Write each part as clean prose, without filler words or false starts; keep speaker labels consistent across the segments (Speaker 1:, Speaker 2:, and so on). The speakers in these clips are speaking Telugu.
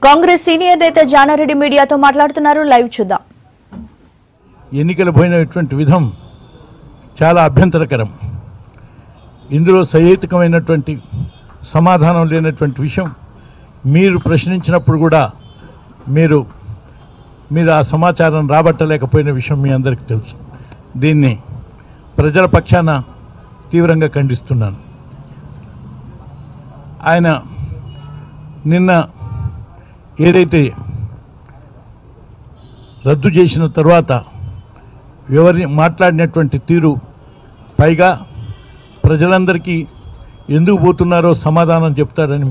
Speaker 1: కాంగ్రెస్ సీనియర్ నేత జానారెడ్డి మీడియాతో మాట్లాడుతున్నారు. లైవ్ చూద్దాం.
Speaker 2: ఎన్నికలు పోయినటువంటి విధం చాలా అభ్యంతరకరం. ఇందులో సహేతుకమైనటువంటి సమాధానం లేనటువంటి విషయం. మీరు ప్రశ్నించినప్పుడు కూడా మీరు ఆ సమాచారం రాబట్టలేకపోయిన విషయం మీ అందరికీ తెలుసు. దీన్ని ప్రజల పక్షాన తీవ్రంగా ఖండిస్తున్నాను. ఆయన నిన్న ఏదైతే రద్దు చేసిన తర్వాత మాట్లాడినటువంటి తీరు, పైగా ప్రజలందరికీ ఎందుకు పోతున్నారో సమాధానం చెప్తారని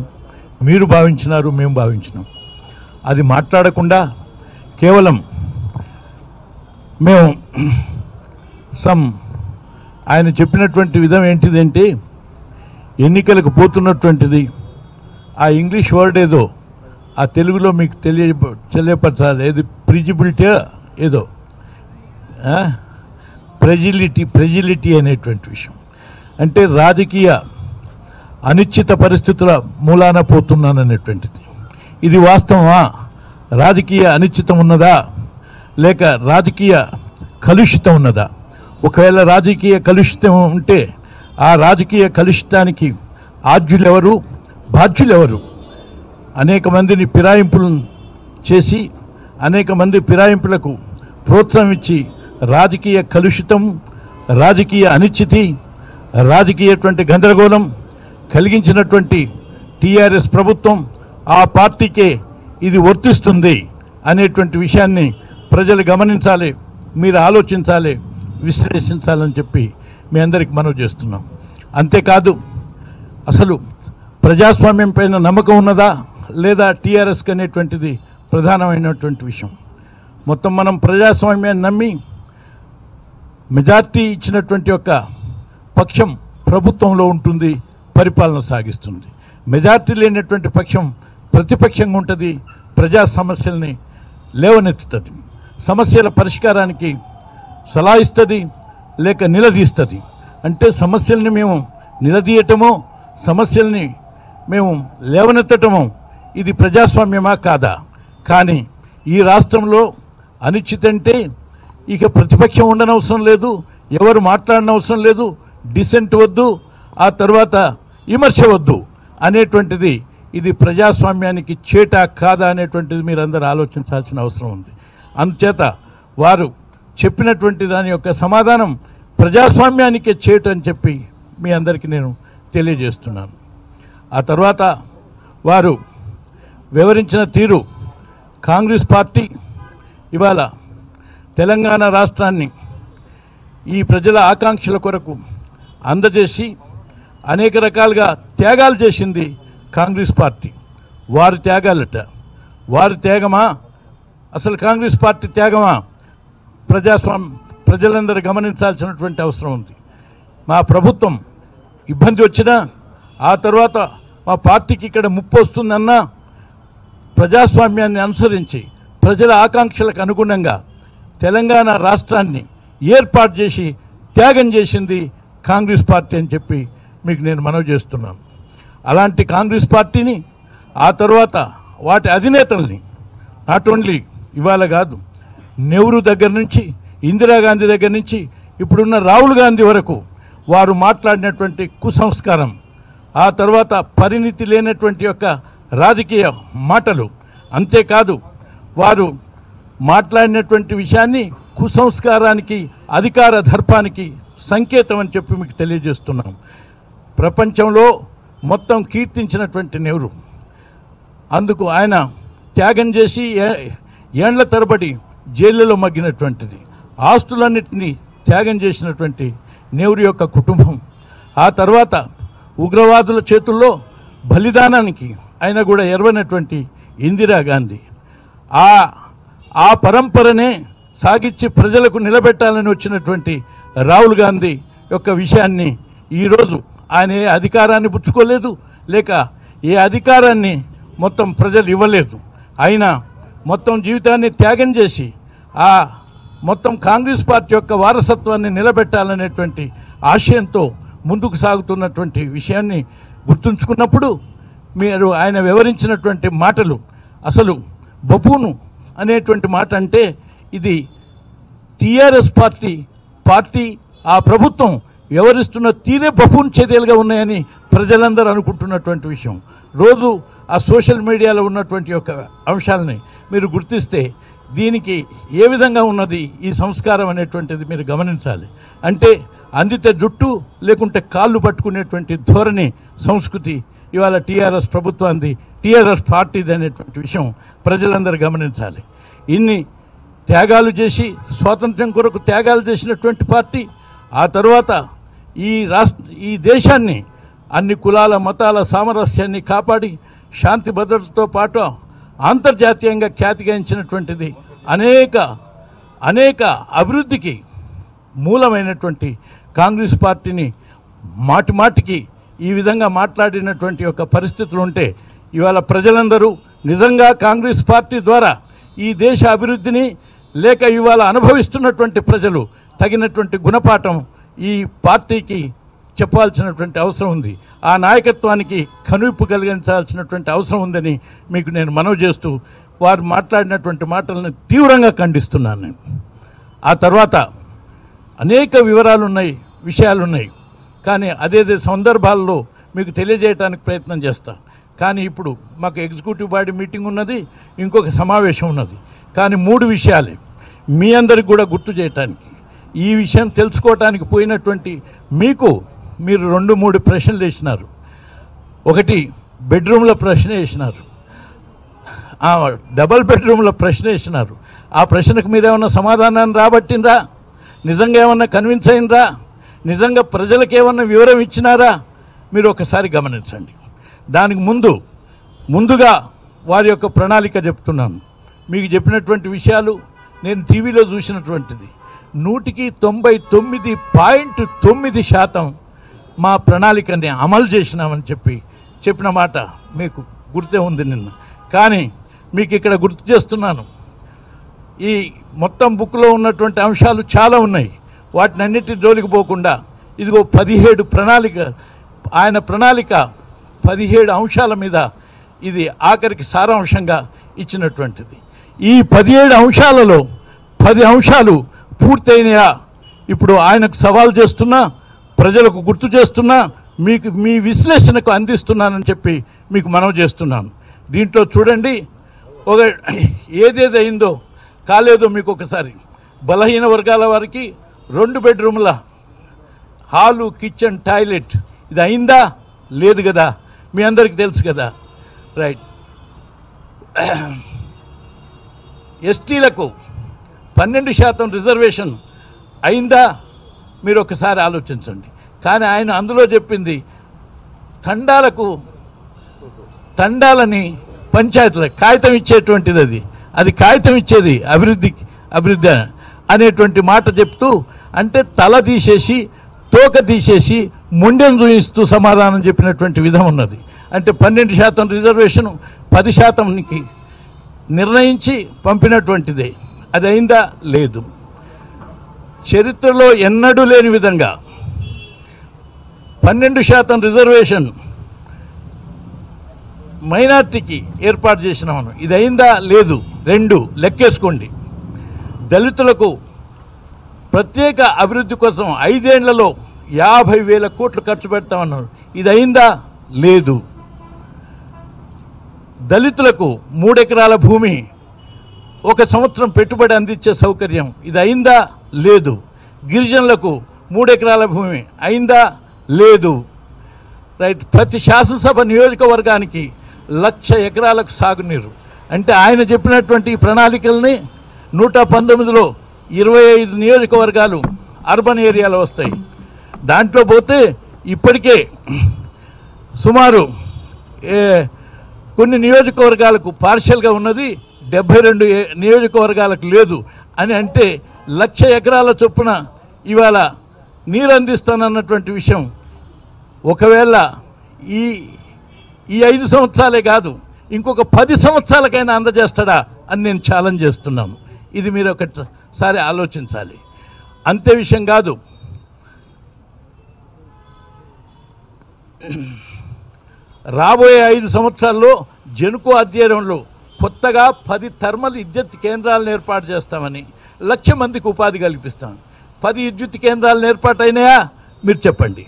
Speaker 2: మీరు భావించినారు, మేము భావించినాం. అది మాట్లాడకుండా కేవలం మేము ఆయన చెప్పినటువంటి విధం ఏంటిదంటే, ఎన్నికలకు పోతున్నటువంటిది ఆ ఇంగ్లీష్ వర్డ్ ఏదో ఆ తెలుగులో మీకు తెలియపరచాలి. ఏది ప్రిజిబిలిటీ ఏదో ప్రెజిలిటీ అనేటువంటి విషయం. అంటే రాజకీయ అనిశ్చిత పరిస్థితుల మూలాన పోతున్నాననేటువంటిది. ఇది వాస్తవమా? రాజకీయ అనిశ్చితం ఉన్నదా లేక రాజకీయ కలుషితం ఉన్నదా? ఒకవేళ రాజకీయ కలుషితం ఉంటే ఆ రాజకీయ కలుషితానికి ఆద్యులెవరు, బాధ్యులెవరు? అనేక మందిని ఫిరాయింపులను చేసి అనేక మంది ఫిరాయింపులకు ప్రోత్సాహం ఇచ్చి రాజకీయ కలుషితం, రాజకీయ అనిశ్చితి, రాజకీయటువంటి గందరగోళం కలిగించినటువంటి టీఆర్ఎస్ ప్రభుత్వం ఆ పార్టీకే ఇది వర్తిస్తుంది అనేటువంటి విషయాన్ని ప్రజలు గమనించాలి, మీరు ఆలోచించాలి, విశ్లేషించాలని చెప్పి మీ అందరికి మనవి చేస్తున్నాం. అంతేకాదు, అసలు ప్రజాస్వామ్యం పైన నమ్మకం ఉన్నదా లేదా టీఆర్ఎస్కి అనేటువంటిది ప్రధానమైనటువంటి విషయం. మొత్తం మనం ప్రజాస్వామ్యాన్ని నమ్మి మెజార్టీ ఇచ్చినటువంటి యొక్క పక్షం ప్రభుత్వంలో ఉంటుంది, పరిపాలన సాగిస్తుంది. మెజార్టీ లేనటువంటి పక్షం ప్రతిపక్షంగా ఉంటుంది, ప్రజా సమస్యల్ని లేవనెత్తుతుంది, సమస్యల పరిష్కారానికి సలహా ఇస్తుంది లేక నిలదీస్తుంది. అంటే సమస్యల్ని మేము నిలదీయటమో సమస్యల్ని మేము లేవనెత్తటమో ఇది ప్రజాస్వామ్యమా కాదా? కానీ ఈ రాష్ట్రంలో అనిశ్చితంటే ఇక ప్రతిపక్షం ఉండనవసరం లేదు, ఎవరు మాట్లాడనవసరం లేదు, డిసెంట్ వద్దు, ఆ తర్వాత విమర్శ వద్దు అనేటువంటిది ఇది ప్రజాస్వామ్యానికి చేట కాదా అనేటువంటిది మీరందరూ ఆలోచించాల్సిన అవసరం ఉంది. అందుచేత వారు చెప్పినటువంటి దాని యొక్క సమాధానం ప్రజాస్వామ్యానికే చేటు అని చెప్పి మీ అందరికీ నేను తెలియజేస్తున్నాను. ఆ తర్వాత వారు వివరించిన తీరు, కాంగ్రెస్ పార్టీ ఇవాళ తెలంగాణ రాష్ట్రాన్ని ఈ ప్రజల ఆకాంక్షల కొరకు అందజేసి అనేక రకాలుగా త్యాగాలు చేసింది కాంగ్రెస్ పార్టీ. వారి త్యాగాలట, వారి త్యాగమా? అసలు కాంగ్రెస్ పార్టీ త్యాగమా? ప్రజలందరూ గమనించాల్సినటువంటి అవసరం ఉంది. మా ప్రభుత్వం ఇబ్బంది వచ్చినా, ఆ తర్వాత మా పార్టీకి ఇక్కడ ముప్పు వస్తుందన్నా ప్రజాస్వామ్యాన్ని అనుసరించి ప్రజల ఆకాంక్షలకు అనుగుణంగా తెలంగాణ రాష్ట్రాన్ని ఏర్పాటు చేసి త్యాగం చేసింది కాంగ్రెస్ పార్టీ అని చెప్పి మీకు నేను మనవి చేస్తున్నాను. అలాంటి కాంగ్రెస్ పార్టీని ఆ తర్వాత వాటి అధినేతల్ని నాట్ ఓన్లీ ఇవాళ కాదు, నెహ్రూ దగ్గర నుంచి ఇందిరాగాంధీ దగ్గర నుంచి ఇప్పుడున్న రాహుల్ గాంధీ వరకు వారు మాట్లాడినటువంటి కుసంస్కారం, ఆ తర్వాత పరిణితి లేనటువంటి యొక్క రాజకీయ మాటలు, అంతేకాదు వారు మాట్లాడినటువంటి విషయాన్ని కుసంస్కారానికి, అధికార దర్పానికి సంకేతం అని చెప్పి మీకు తెలియజేస్తున్నాం. ప్రపంచంలో మొత్తం కీర్తించినటువంటి నెహ్రూ, అందుకు ఆయన త్యాగం చేసి ఏండ్ల తరబడి జైళ్ళలో మగ్గినటువంటిది, ఆస్తులన్నింటినీ త్యాగం చేసినటువంటి నెహ్రూ యొక్క కుటుంబం, ఆ తర్వాత ఉగ్రవాదుల చేతుల్లో బలిదానానికి ఆయన కూడా ఎరవనటువంటి ఇందిరాగాంధీ, ఆ పరంపరనే సాగించి ప్రజలకు నిలబెట్టాలని వచ్చినటువంటి రాహుల్ గాంధీ యొక్క విషయాన్ని ఈరోజు ఆయన ఏ అధికారాన్ని పుచ్చుకోలేదు, లేక ఏ అధికారాన్ని మొత్తం ప్రజలు ఇవ్వలేదు. అయినా మొత్తం జీవితాన్ని త్యాగం చేసి ఆ మొత్తం కాంగ్రెస్ పార్టీ యొక్క వారసత్వాన్ని నిలబెట్టాలనేటువంటి ఆశయంతో ముందుకు సాగుతున్నటువంటి విషయాన్ని గుర్తుంచుకున్నప్పుడు మీరు ఆయన వివరించినటువంటి మాటలు అసలు బఫూను అనేటువంటి మాట అంటే ఇది టీఆర్ఎస్ పార్టీ ఆ ప్రభుత్వం వ్యవహరిస్తున్న తీరే బఫూన్ చర్యలుగా ఉన్నాయని ప్రజలందరూ అనుకుంటున్నటువంటి విషయం. రోజు ఆ సోషల్ మీడియాలో ఉన్నటువంటి యొక్క అంశాలని మీరు గుర్తిస్తే దీనికి ఏ విధంగా ఉన్నది ఈ సంస్కారం అనేటువంటిది మీరు గమనించాలి. అంటే అందితే జుట్టు లేకుంటే కాళ్ళు పట్టుకునేటువంటి ధోరణి సంస్కృతి ఇవాళ టీఆర్ఎస్ ప్రభుత్వాన్ని టీఆర్ఎస్ పార్టీది అనేటువంటి విషయం ప్రజలందరూ గమనించాలి. ఇన్ని త్యాగాలు చేసి స్వాతంత్ర్యం కొరకు త్యాగాలు చేసినటువంటి పార్టీ ఆ తర్వాత ఈ దేశాన్ని అన్ని కులాల మతాల సామరస్యాన్ని కాపాడి శాంతి భద్రతతో పాటు అంతర్జాతీయంగా ఖ్యాతిగాంచినటువంటిది అనేక అభివృద్ధికి మూలమైనటువంటి కాంగ్రెస్ పార్టీని మాటిమాటికి ఈ విధంగా మాట్లాడినటువంటి యొక్క పరిస్థితులు ఉంటే ఇవాళ ప్రజలందరూ నిజంగా కాంగ్రెస్ పార్టీ ద్వారా ఈ దేశ అభివృద్ధిని లేక ఇవాళ అనుభవిస్తున్నటువంటి ప్రజలు తగినటువంటి గుణపాఠం ఈ పార్టీకి చెప్పాల్సినటువంటి అవసరం ఉంది. ఆ నాయకత్వానికి కనువిప్పు కలిగించాల్సినటువంటి అవసరం ఉందని మీకు నేను మనవి చేస్తూ వారు మాట్లాడినటువంటి మాటలను తీవ్రంగా ఖండిస్తున్నాను. నేను ఆ తర్వాత అనేక విషయాలున్నాయి కానీ అదే సందర్భాల్లో మీకు తెలియజేయడానికి ప్రయత్నం చేస్తా. కానీ ఇప్పుడు మాకు ఎగ్జిక్యూటివ్ బాడీ మీటింగ్ ఉన్నది, ఇంకొక సమావేశం ఉన్నది. కానీ 3 విషయాలే మీ అందరికి కూడా గుర్తు చేయటానికి, ఈ విషయం తెలుసుకోవటానికి పోయినటువంటి మీరు 2-3 ప్రశ్నలు వేసినారు. ఒకటి బెడ్రూమ్ల ప్రశ్న వేసినారు, డబల్ బెడ్రూమ్ల ప్రశ్న వేసినారు. ఆ ప్రశ్నకు మీరేమన్నా సమాధానాన్ని రాబట్టినరా? నిజంగా ఏమన్నా కన్విన్స్ అయినరా? నిజంగా ప్రజలకు ఏమన్నా వివరం ఇచ్చినారా? మీరు ఒకసారి గమనించండి. దానికి ముందుగా వారి యొక్క ప్రణాళిక చెప్తున్నాను. మీకు చెప్పినటువంటి విషయాలు నేను టీవీలో చూసినటువంటిది 99.9% మా ప్రణాళికని అమలు చేసినామని చెప్పిన మాట మీకు గుర్తే ఉంది నిన్న. కానీ మీకు ఇక్కడ గుర్తు చేస్తున్నాను, ఈ మొత్తం బుక్లో ఉన్నటువంటి అంశాలు చాలా ఉన్నాయి. వాటిని అన్నిటి జోలికి పోకుండా ఇదిగో 17 ఆయన ప్రణాళిక 17 అంశాల మీద ఇది ఆఖరికి సారాంశంగా ఇచ్చినటువంటిది. ఈ 17 అంశాలలో 10 అంశాలు పూర్తయినాయా ఇప్పుడు ఆయనకు సవాల్ చేస్తున్నా, ప్రజలకు గుర్తు చేస్తున్నా, మీ విశ్లేషణకు అందిస్తున్నానని చెప్పి మీకు మనవి చేస్తున్నాను. దీంట్లో చూడండి, ఏదేదైందో కాలేదో మీకు ఒకసారి. బలహీన వర్గాల వారికి 2 బెడ్రూమ్ల హాలు, కిచెన్, టాయిలెట్ ఇది అయిందా? లేదు కదా, మీ అందరికీ తెలుసు కదా. రైట్. ఎస్టీలకు 12% రిజర్వేషన్ అయిందా? మీరు ఒకసారి ఆలోచించండి. కానీ ఆయన అందులో చెప్పింది తండాలని పంచాయతీలకు కాగితం ఇచ్చేటువంటిది, అది కాగితం ఇచ్చేది అభివృద్ధి అనేటువంటి మాట చెప్తూ, అంటే తల తీసేసి తోక తీసేసి ముండెం చూయిస్తూ సమాధానం చెప్పినటువంటి విధం ఉన్నది. అంటే 12% రిజర్వేషన్ 10%కి నిర్ణయించి పంపినటువంటిదే. అది అయిందా? లేదు. చరిత్రలో ఎన్నడూ లేని విధంగా 12% రిజర్వేషన్ మైనార్టీకి ఏర్పాటు చేసినామను. ఇది అయిందా? లేదు. 2 లెక్కేసుకోండి. దళితులకు ప్రత్యేక అభివృద్ధి కోసం 5 ఏళ్లలో 50,000 కోట్లు ఖర్చు పెడతామన్నారు. ఇది అయిందా? లేదు. దళితులకు 3 ఎకరాల భూమి 1 సంవత్సరం పెట్టుబడి అందించే సౌకర్యం, ఇది అయిందా? లేదు. గిరిజనులకు 3 ఎకరాల భూమి అయిందా? లేదు. రైట్. ప్రతి శాసనసభ నియోజకవర్గానికి 1,00,000 ఎకరాలకు సాగునీరు. అంటే ఆయన చెప్పినటువంటి ప్రణాళికల్ని 119లో 25 నియోజకవర్గాలు అర్బన్ ఏరియాలో వస్తాయి. దాంట్లో పోతే ఇప్పటికే సుమారు కొన్ని నియోజకవర్గాలకు పార్షియల్గా ఉన్నది, 72 నియోజకవర్గాలకు లేదు అని. అంటే 1,00,000 ఎకరాల చొప్పున ఇవాళ నీరు అందిస్తానన్నటువంటి విషయం ఒకవేళ ఈ 5 సంవత్సరాలే కాదు, ఇంకొక 10 సంవత్సరాలకైనా అందజేస్తాడా అని నేను ఛాలెంజ్ చేస్తున్నాను. ఇది మీరు ఒకసారి ఆలోచించాలి. అంతే విషయం కాదు, రాబోయే 5 సంవత్సరాల్లో జెన్కో అధ్యయనంలో కొత్తగా 10 థర్మల్ విద్యుత్ కేంద్రాలను ఏర్పాటు చేస్తామని, 1,00,000 మందికి ఉపాధి కల్పిస్తాం. 10 విద్యుత్ కేంద్రాలను ఏర్పాటైనాయా మీరు చెప్పండి.